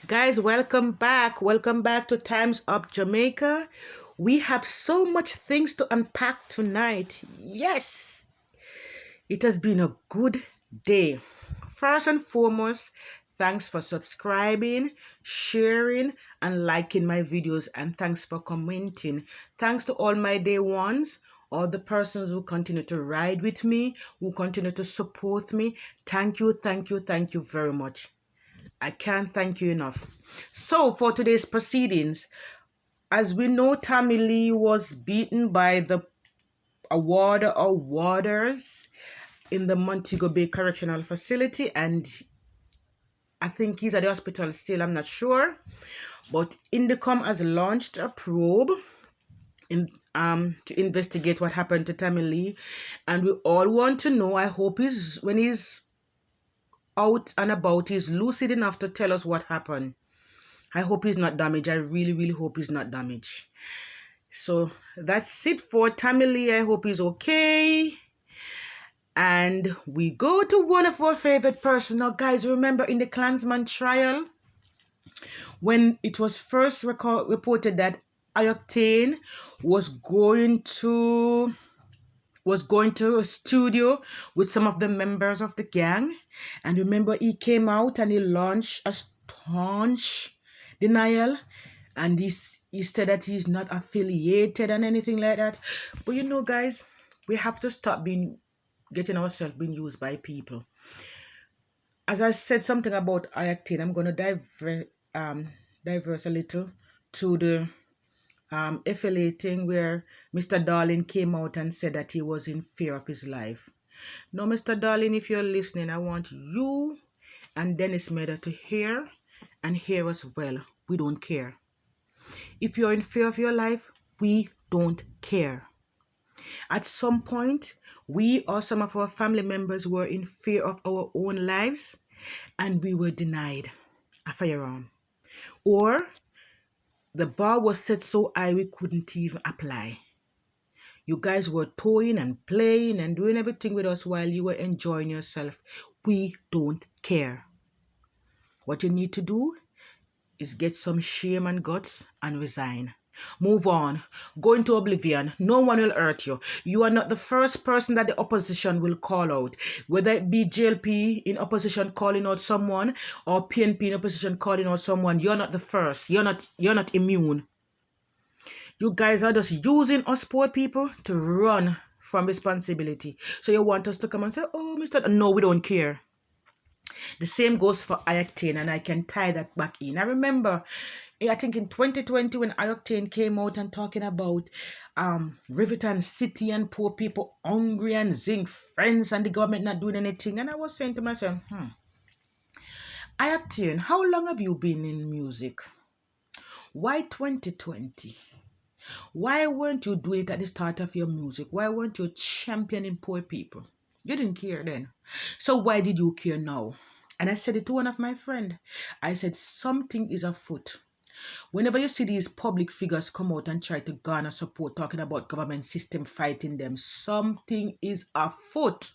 Guys, welcome back. Welcome back to Times Up Jamaica. We have so much things to unpack tonight. Yes, it has been a good day. First and foremost, thanks for subscribing, sharing, and liking my videos. And thanks for commenting. Thanks to all my day ones, all the persons who continue to ride with me, who continue to support me. Thank you, thank you, thank you very much. I can't thank you enough. So, for today's proceedings, as we know, Tammy Lee was beaten by the warder or warders in the Montego Bay Correctional Facility, and I think he's at the hospital still, I'm not sure. But Indicom has launched a probe to investigate what happened to Tammy Lee, and we all want to know. I hope when he's out and about, he's lucid enough to tell us what happened. I hope he's not damaged. I really, really hope he's not damaged. So that's it for Tammy Lee. I hope he's okay. And we go to one of our favorite persons. Now, guys, remember in the Clansman Trial, when it was first reported that Octane was going to a studio with some of the members of the gang. And remember, he came out and he launched a staunch denial, and he said that he's not affiliated and anything like that. But you know, guys, we have to stop getting ourselves being used by people. As I said something about Octane, I'm going to diverse a little to the affiliating, where Mr. Darling came out and said that he was in fear of his life. Now, Mr. Darling, if you're listening, I want you and Dennis Meder to hear and hear us well. We don't care. If you're in fear of your life, we don't care. At some point, we or some of our family members were in fear of our own lives, and we were denied a firearm. Or the bar was set so high we couldn't even apply. You guys were toying and playing and doing everything with us while you were enjoying yourself. We don't care. What you need to do is get some shame and guts and resign. Move on. Go into oblivion. No one will hurt you. You are not the first person that the opposition will call out. Whether it be JLP in opposition calling out someone, or PNP in opposition calling out someone, you're not the first. You're not immune. You guys are just using us poor people to run from responsibility. So you want us to come and say, oh, Mr. No, we don't care. The same goes for Octane, and I can tie that back in. I remember, I think in 2020, when Octane came out and talking about Riverton City and poor people hungry and zinc friends and the government not doing anything. And I was saying to myself, Octane, how long have you been in music? Why 2020? Why weren't you doing it at the start of your music? Why weren't you championing poor people? You didn't care then. So why did you care now? And I said it to one of my friends. I said, something is afoot. Whenever you see these public figures come out and try to garner support, talking about government system fighting them, something is afoot.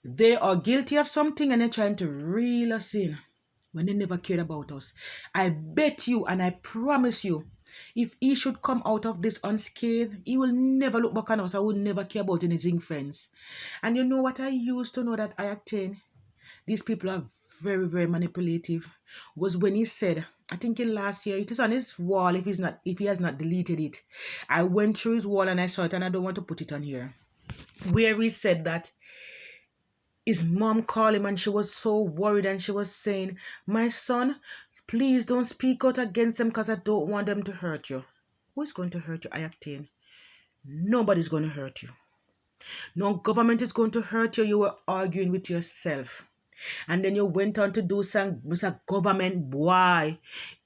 They are guilty of something and they're trying to reel us in when they never cared about us. I bet you and I promise you, if he should come out of this unscathed, he will never look back on us. I will never care about any zinc friends. And you know what I used to know that I obtained? These people are very, very manipulative. Was when he said, I think in last year, it is on his wall if he has not deleted it. I went through his wall and I saw it, and I don't want to put it on here. Where he said that his mom called him and she was so worried, and she was saying, my son, please don't speak out against them because I don't want them to hurt you. Who is going to hurt you, Octane? Nobody's going to hurt you. No government is going to hurt you. You were arguing with yourself. And then you went on to do some government boy.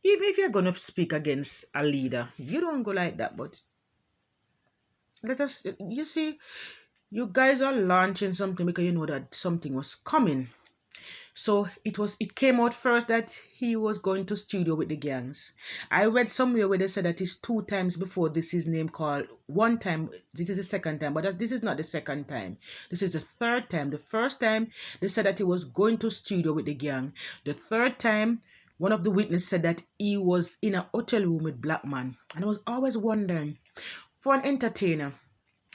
Even if you're going to speak against a leader, you don't go like that. But you see, you guys are launching something because you know that something was coming. So it came out first that he was going to studio with the gangs. I read somewhere where they said that it's 2 times before this is name called. One time, this is the second time, but this is not the second time. This is the third time. The first time they said that he was going to studio with the gang. The third time, one of the witnesses said that he was in a hotel room with black man. And I was always wondering, for an entertainer,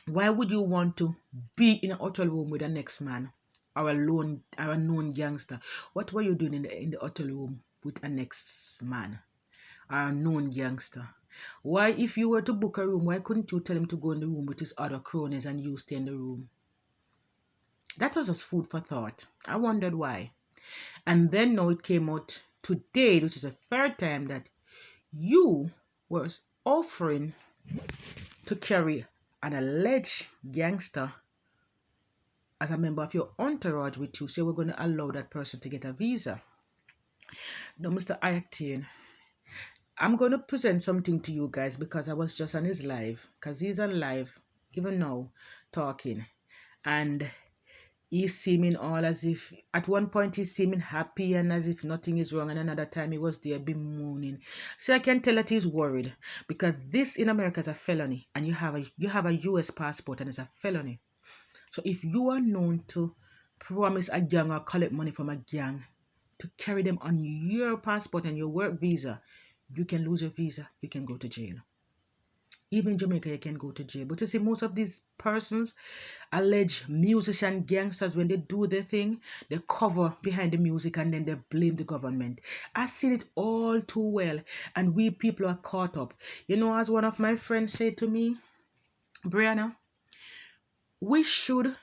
why would you want to be in a hotel room with a next man or a known gangster? What were you doing in the hotel room with a next man or a known gangster? Why, if you were to book a room, why couldn't you tell him to go in the room with his other cronies and you stay in the room? That was just food for thought. I wondered why. And then now it came out today, which is the third time that you was offering to carry an alleged gangster as a member of your entourage with you. So we're going to allow that person to get a visa. Now, Mr. Octane, I'm going to present something to you guys because I was just on his live. Because he's on live, even now, talking. And he's seeming all as if, at one point he's seeming happy and as if nothing is wrong, and another time he was there bemoaning. So I can tell that he's worried because this in America is a felony, and you have a US passport and it's a felony. So if you are known to promise a gang or collect money from a gang to carry them on your passport and your work visa, you can lose your visa, you can go to jail. Even in Jamaica, you can go to jail. But you see, most of these persons, alleged musician gangsters, when they do their thing, they cover behind the music and then they blame the government. I've seen it all too well, and we people are caught up. You know, as one of my friends said to me, Brianna, we should,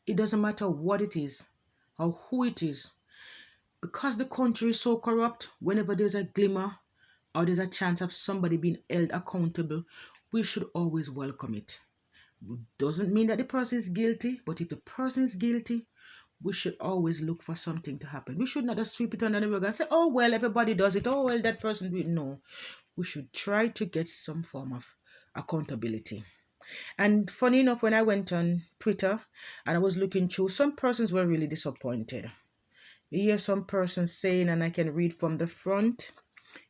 it doesn't matter what it is or who it is, because the country is so corrupt, whenever there's a glimmer or there's a chance of somebody being held accountable, we should always welcome it. It doesn't mean that the person is guilty, but if the person is guilty, we should always look for something to happen. We should not just sweep it under the rug and say, oh, well, everybody does it. Oh, well, that person did. No, we should try to get some form of accountability. And funny enough, when I went on Twitter and I was looking through, some persons were really disappointed. You hear some persons saying, and I can read from the front,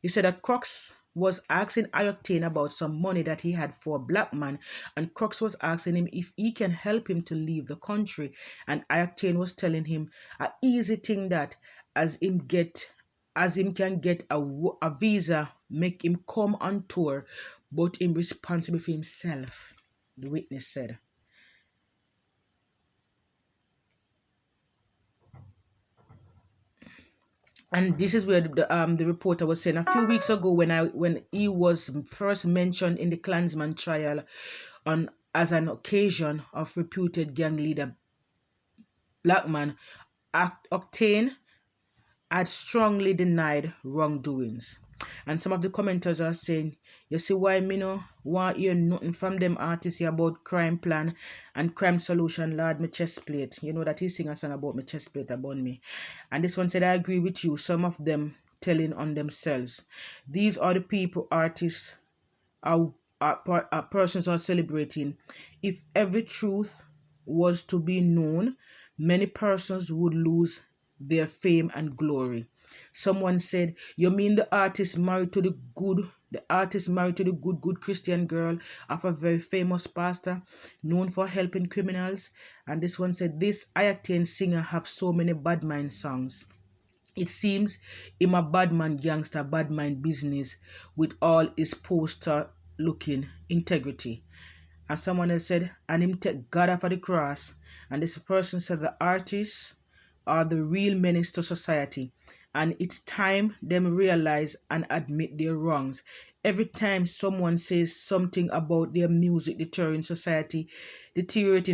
he said that Crux was asking Octane about some money that he had for a black man, and Crux was asking him if he can help him to leave the country, and Octane was telling him a easy thing that as him can get a visa, make him come on tour, but him responsible for himself, the witness said. And this is where the reporter was saying a few weeks ago when he was first mentioned in the Clansman Trial on as an occasion of reputed gang leader Blackman, Octane had strongly denied wrongdoings. And some of the commenters are saying, you see why me no want hear nothing from them artists here about crime plan and crime solution, Lord, my chest plate. You know that he sing a song about my chest plate about me. And this one said, I agree with you. Some of them telling on themselves. These are the people artists are persons are celebrating. If every truth was to be known, many persons would lose their fame and glory. Someone said, you mean the artist married to the good Christian girl of a very famous pastor known for helping criminals? And this one said, this Octane singer have so many bad mind songs. It seems him a bad man gangster, bad mind business with all his poster looking integrity. And someone else said, and him take God off of the cross. And this person said the artists are the real menace to society. And it's time them realize and admit their wrongs. Every time someone says something about their music deteriorating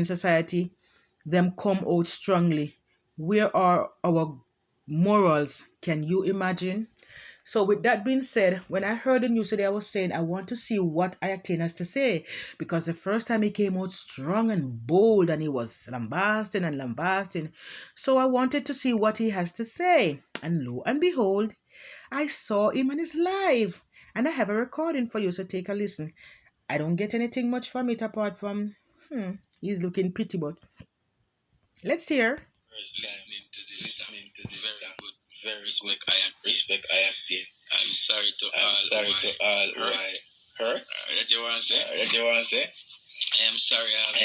society, them come out strongly. Where are our morals? Can you imagine? So with that being said, when I heard the news today, I was saying I want to see what Octane has to say, because the first time he came out strong and bold and he was lambasting. So I wanted to see what he has to say. And lo and behold, I saw him on his live. And I have a recording for you, so take a listen. I don't get anything much from it apart from, he's looking pretty, but let's hear. Listening to this very respect I acted. I'm sorry to all why hurt. That you want to say? I am sorry I have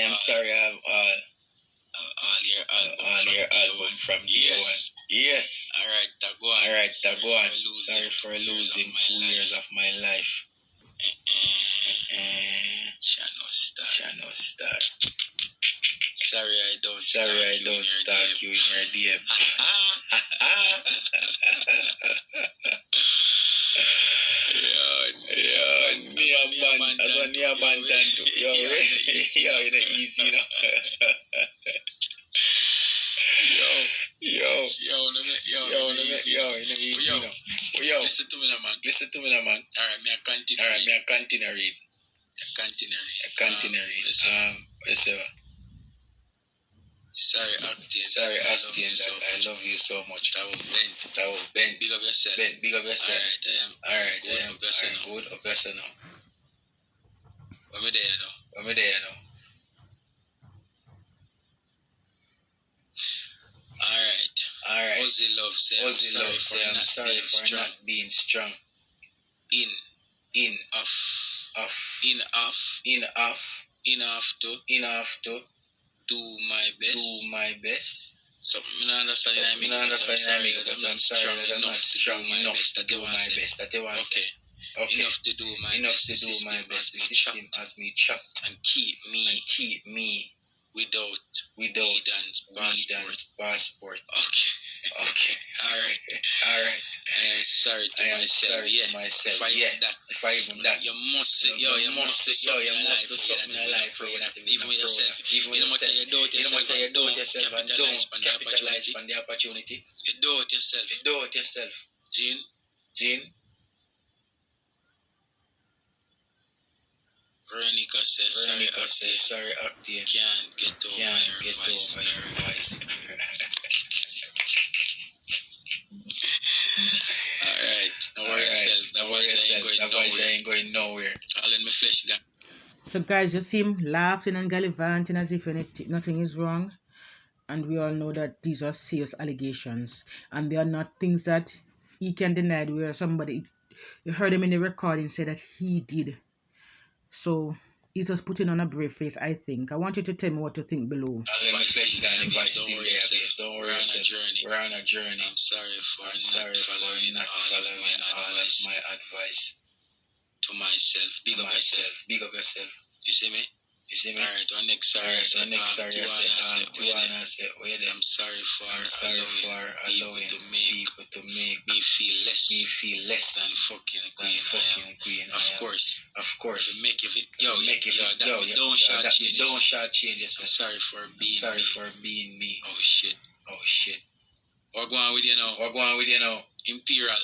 all your album from years. Yes. Alright, go on. Alright, go on. Sorry for losing 2 years of my life. Shano start. Sorry, I don't stalk you in your DM. That's one near Bantan too. Yo, it ain't easy, you know. Yo, listen to me, now, man. Alright, me a continue read. Listen. Sorry, acting. I love you so much. That was Ben. Big up yourself. Alright, I am good. Up yourself now. What me there now? Alright. Ozzy Love say I'm sorry for not being strong. Enough to do my best. So I don't understand. I'm sorry that I'm not strong enough to do my best. That they want to say. Okay. Enough to do my best. The system has me trapped and keep me without weed and passport. Okay. Alright. I am sorry to myself. If I even that, you must do something in your life. Even with yourself. You know what you do it yourself and don't capitalize on the opportunity. You do it yourself. Jean. Veronica says, sorry, acting. Can't get over your advice. Alright, don't worry yourself. That voice ain't going nowhere. I'll let me flesh that. So guys, you see him laughing and gallivanting as if nothing is wrong. And we all know that these are serious allegations. And they are not things that he can deny, where somebody, you heard him in the recording say that he did. So he's just putting on a brave face, I think. I want you to tell me what you think below. Let me flesh it down. Don't worry yourself. We're on a journey. I'm sorry for not following all of my advice to myself. Big up yourself. You see me? Alright, one next sorry. I'm sorry for allowing people to make me feel less than fucking queen. Of course. Don't shortchange yourself. I'm sorry for being me. Oh shit. What going with you now? Imperial.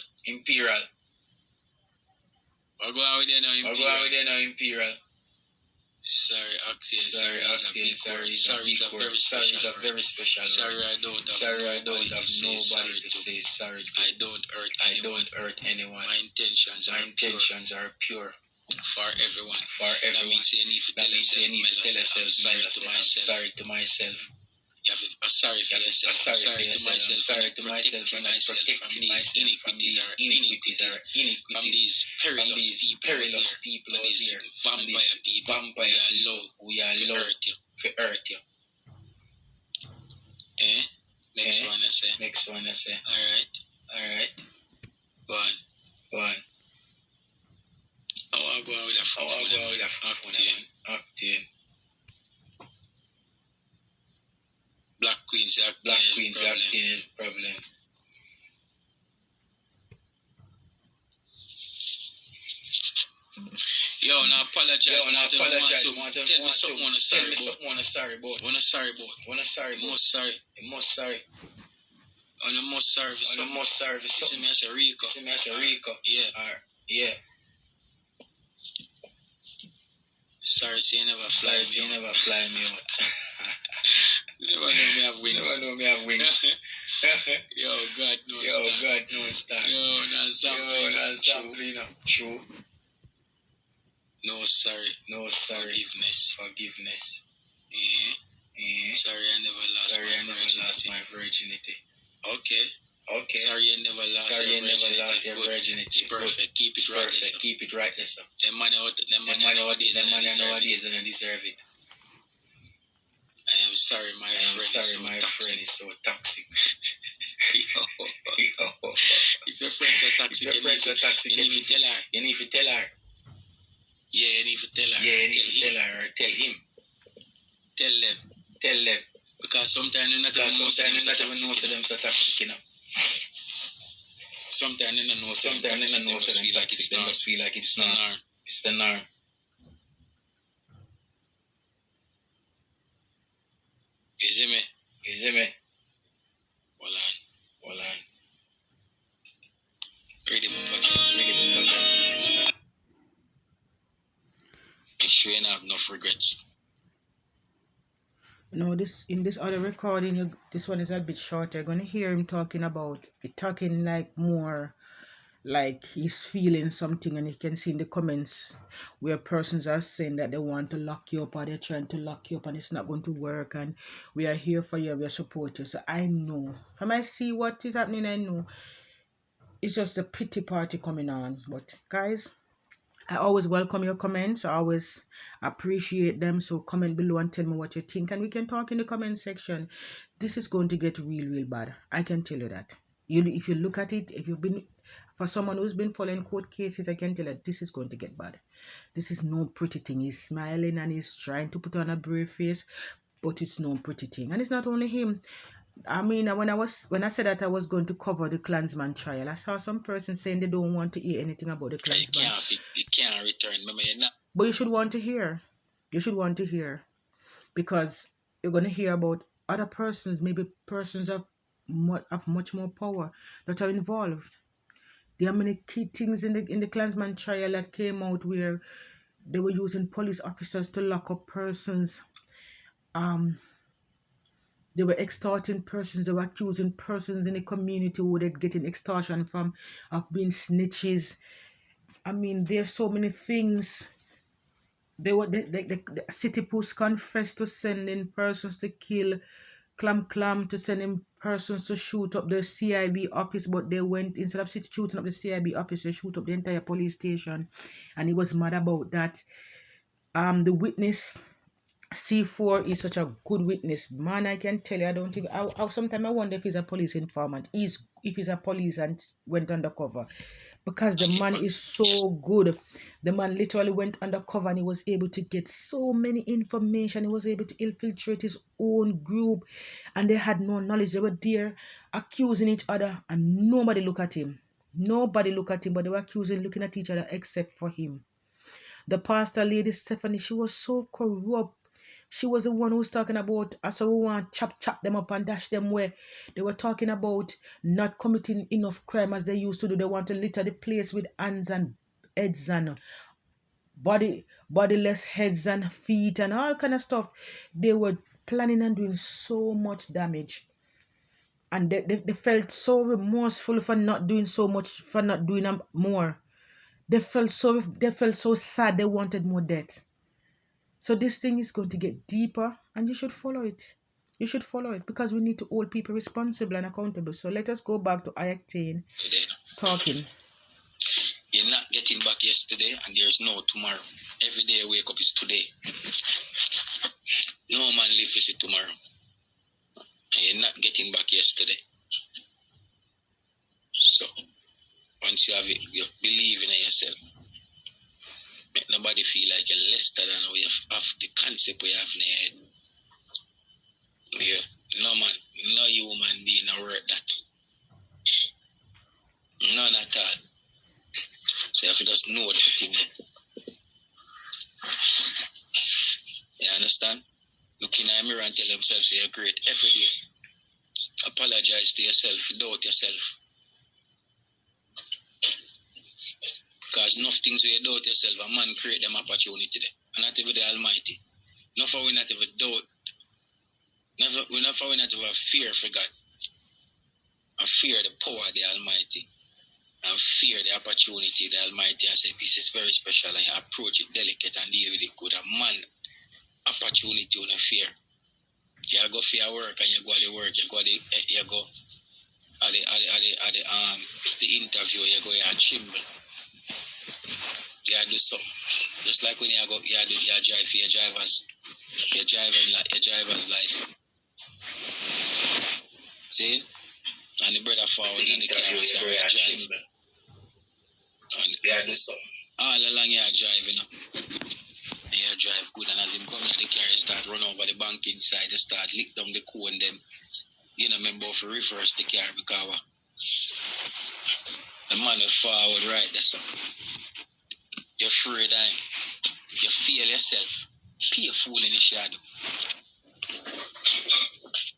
What going with you now, Imperial? Sorry, acting. Sorry is a very special. Sorry, I don't have nobody to say sorry to. I don't hurt anyone. My intentions are pure. For everyone. That means you need to tell yourself, sorry to myself. You have a sorry for yourself. Sorry to myself for not protecting myself from these iniquities or from these perilous people out there. Vampire people. We are low for earth you. Next one I say. Alright. Go on. I want to go with a acting. Black Queen's acting is problem. Yo, now apologize. Tell me something on a sorry about. Most sorry. On the most sorry for something. You see me as a Rico. Yeah. Sorry, say you never fly me out. You never know me have wings. Yo, God knows that. Yo, that's something. True. No sorry. Forgiveness. Sorry, I never lost my virginity. Okay. Sorry, you never lost your virginity. It's perfect. Keep it right, listen. Them man nowadays don't deserve it. I am sorry, my friend is so toxic. If your friends are toxic, you need to tell her. You need to tell her. Yeah, you need to tell her. Yeah, you need to tell her or tell him. Tell them. Tell them. Because sometimes you not even know them so toxic, you know. Sometimes you don't know. Sometimes you don't know. They must feel like it's not. It's the norm. You see me? You see me? Hold on. Hold on. Read it up again. Read it up again. Make sure you don't have enough regrets. No, in this other recording, this one is a bit shorter. You're gonna hear him talking like more like he's feeling something, and you can see in the comments where persons are saying that they want to lock you up or they're trying to lock you up and it's not going to work, and we are here for you, we are support you. So I know from I see what is happening, I know it's just a pity party coming on. But guys, I always welcome your comments. I always appreciate them. So comment below and tell me what you think, and we can talk in the comment section. This is going to get real bad. I can tell you that. If you look at it, if you've been, for someone who's been following court cases, I can tell you this is going to get bad. This is no pretty thing. He's smiling and he's trying to put on a brave face, but it's no pretty thing. And it's not only him. I mean, when I said that I was going to cover the Clansman trial, I saw some person saying they don't want to hear anything about the Clansman. You can't return. Remember, you're not. But you should want to hear. You should want to hear, because you're going to hear about other persons, maybe persons of much more power that are involved. There are many key things in the Clansman trial that came out where they were using police officers to lock up persons. They were extorting persons. They were accusing persons in the community who were getting extortion from of being snitches. I mean, there's so many things. The city police confessed to sending persons to kill Clam, to sending persons to shoot up the CIB office, but they went, instead of shooting up the CIB office, they shoot up the entire police station, and he was mad about that. The witness C4 is such a good witness, man. I can tell you, I don't think. Sometimes I wonder if he's a police informant. If he's a police and went undercover, because the man is so good. The man literally went undercover and he was able to get so many information. He was able to infiltrate his own group, and they had no knowledge. They were there accusing each other, and nobody looked at him. Nobody looked at him, but they were looking at each other except for him. The pastor lady Stephanie, she was so corrupt. She was the one who was talking about, so we want to chop them up and dash them where they were talking about not committing enough crime as they used to do. They want to litter the place with hands and heads and bodiless heads and feet and all kind of stuff. They were planning on doing so much damage. And they felt so remorseful for not doing so much, for not doing more. They felt so sad. They wanted more death. So this thing is going to get deeper, and you should follow it. You should follow it, because we need to hold people responsible and accountable. So let us go back to octane talking. You're not getting back yesterday, and there's no tomorrow. Every day I wake up is today. No man live to see tomorrow. And you're not getting back yesterday. So once you have it, you believe in yourself. Make nobody feel like you're less than we have the concept we have in your head. Yeah. No man, no human being are worth that. None at all. So you have to just know the thing. You understand? Look in the mirror and tell yourself you're great every day. Apologize to yourself, doubt yourself. Because enough things where you doubt yourself, a man create them opportunity there. And not even the Almighty. Not for we not even doubt. We're not for we not even fear for God. And fear the power of the Almighty. And fear the opportunity the Almighty has said this is very special, and you approach it delicate and deal with it good. A man opportunity on a fear. You go for your work and you go to the work, you go at the interview, you go and tremble. You do something. Just like when you go you drive for your driver's license. See? And the brother forward in the car, so we are driving. Yeah, do something. All along you are driving. You drive good, and as him come out the car, you start run over the bank inside, you start lick down the cone, them. You know, remember if you reverse the car because the man will forward right there, so. You're afraid, you feel yourself. Be a fool in the shadow.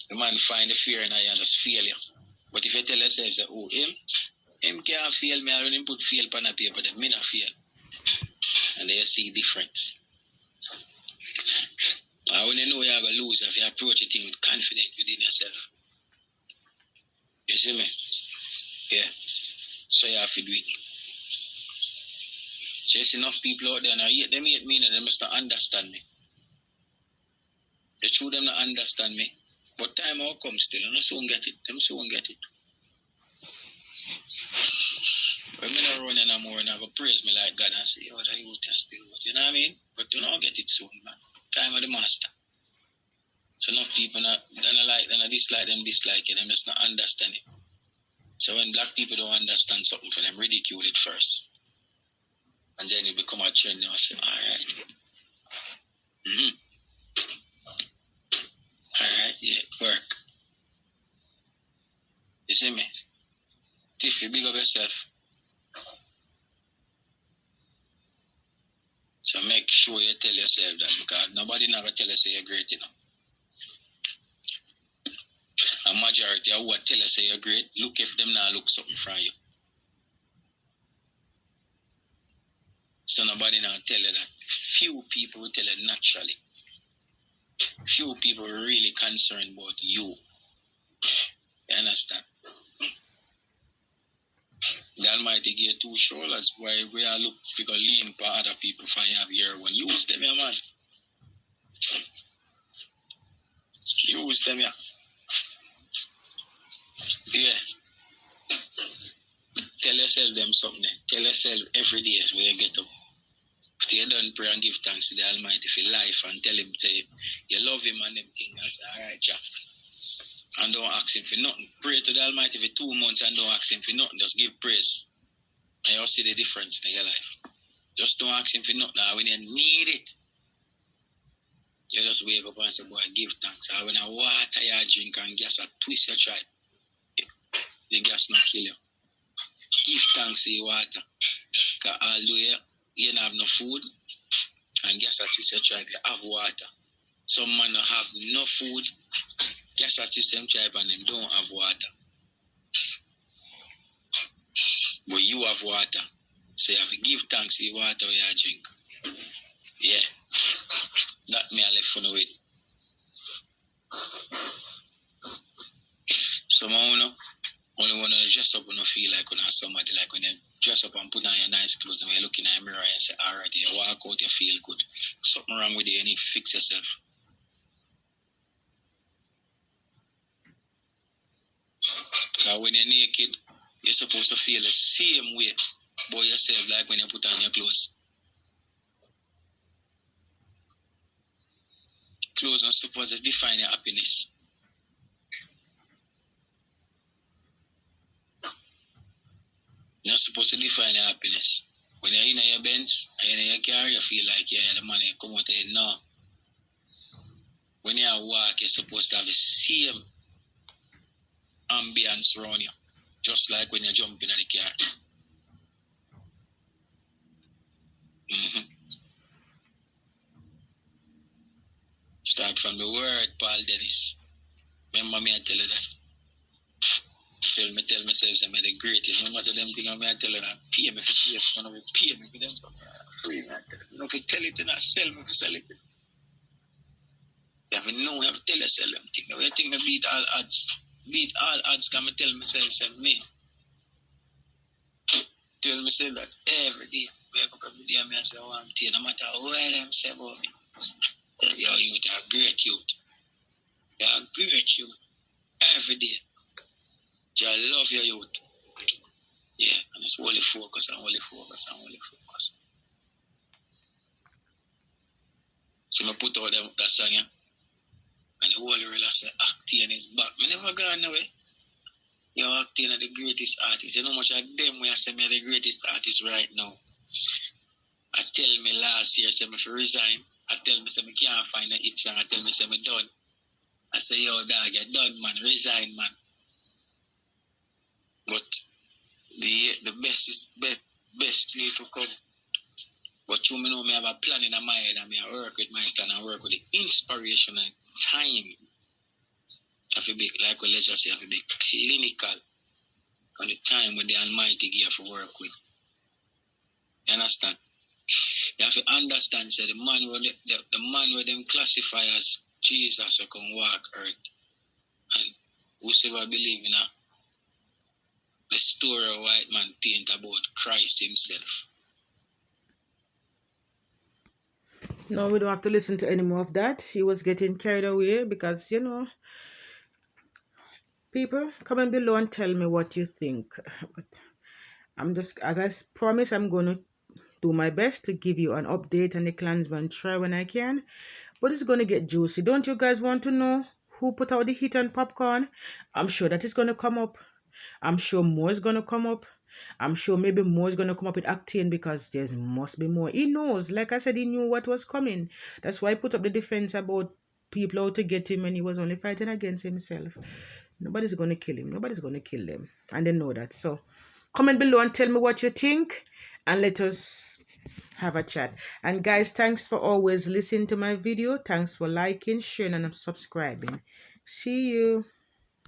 The man find the fear in you and just feel you. But if you tell yourself, say, oh, him can't feel me, I don't put feel on the paper, then me not feel. And then you see difference. And when you know you're going to lose, if you approach a thing with confidence within yourself. You see me? Yeah. So you have to do it. There's enough people out there, and them hate me, and they must not understand me. They should them not understand me. But time will come still, and I soon get it. Them soon get it. When me not run anymore and I go praise me like God and say, oh, that you still, you know what I mean? But you don't get it soon, man. Time of the master. So enough people not like, and dislike them, them just not understand it. So when black people don't understand something for them, ridicule it first. And then it become a trend, and I say, alright. Alright, yeah, work. You see me? If you big up yourself. So make sure you tell yourself that, because nobody never tell us you're great, you know. A majority of what tell us you're great, look if them now look something from you. So nobody now tell you that. Few people will tell you naturally. Few people are really concerned about you. You understand? The Almighty gave you two shoulders. Why we are look if you go lean for other people for you have your one. Use them, yeah, man. Use them, yeah. Yeah. Tell yourself them something. Tell yourself every day as when you get up. If you don't pray and give thanks to the Almighty for life and tell him say you love him and them things, that's alright, Jack. And don't ask him for nothing. Pray to the Almighty for 2 months and don't ask him for nothing. Just give praise. And you'll see the difference in your life. Just don't ask him for nothing. Now when you need it, you just wake up and say, boy, give thanks. And when I water you drink and gas, I twist your try. The gas not kill you. Give thanks to your water. Because although you don't have no food, and gas at system tribe, you have water. Some man don't have no food, gas at system tribe, and them don't have water. But you have water. So you have to give thanks to the water you drink. Yeah. That me I left for no with. Some only want to dress up when you feel like when somebody, like when you dress up and put on your nice clothes and when you look in the mirror and say, alright, you walk out, you feel good. Something wrong with you, you need to fix yourself. Because when you're naked, you're supposed to feel the same way about yourself like when you put on your clothes. Clothes are supposed to define your happiness. You're not supposed to define your happiness. When you're in your Benz, and you're in your car, you feel like you're the man, you come out there, no. When you walk, you're supposed to have the same ambience around you. Just like when you jump in the car. Start from the word, Paul Dennis. Remember me, I tell you that. Tell myself I'm the greatest. No matter them thing, I tell you that. Pay me for PS, man. Pay me for them. Free, man. No, if you tell it, and I sell me, sell it. You have to know, you have to tell yourself them thing. You think I beat all odds. Beat all odds, can I tell myself, say, me. Tell myself that every day. Wake up every day, I say, oh, I'm here. No matter where them say about me. You're a great youth. You're a great youth. Every day. You love your youth. Yeah, and it's only focus and only focus and only focus. So I put out that song, yeah? And the whole real say, octane is back. I never gone away. You Octane are the greatest artist. You know much of them when I say me the greatest artist right now. I tell me last year, say me for resign. I tell me say me can't find a hit song. I tell me say me done. I say, yo dog, you done man, resign man. But the best is best need to come. But you know me have a plan in my head and me I work with my plan and work with the inspiration and time. Have to be like what let's just say have to be clinical on the time when the Almighty give you to work with. You understand? You have to understand say the man where them classify as Jesus will come walk earth. And whosoever believe in the story a white man paint about Christ himself. No, we don't have to listen to any more of that. He was getting carried away because, people, comment below and tell me what you think. But I'm just, as I promised, I'm going to do my best to give you an update on the Clansman Trial when I can. But it's going to get juicy. Don't you guys want to know who put out the heat on Popcorn? I'm sure that is going to come up. I'm sure more is going to come up. I'm sure maybe more is going to come up with Octane because there must be more. He knows. Like I said, he knew what was coming. That's why he put up the defense about people out to get him and he was only fighting against himself. Nobody's going to kill him. Nobody's going to kill them. And they know that. So comment below and tell me what you think. And let us have a chat. And guys, thanks for always listening to my video. Thanks for liking, sharing, and subscribing. See you.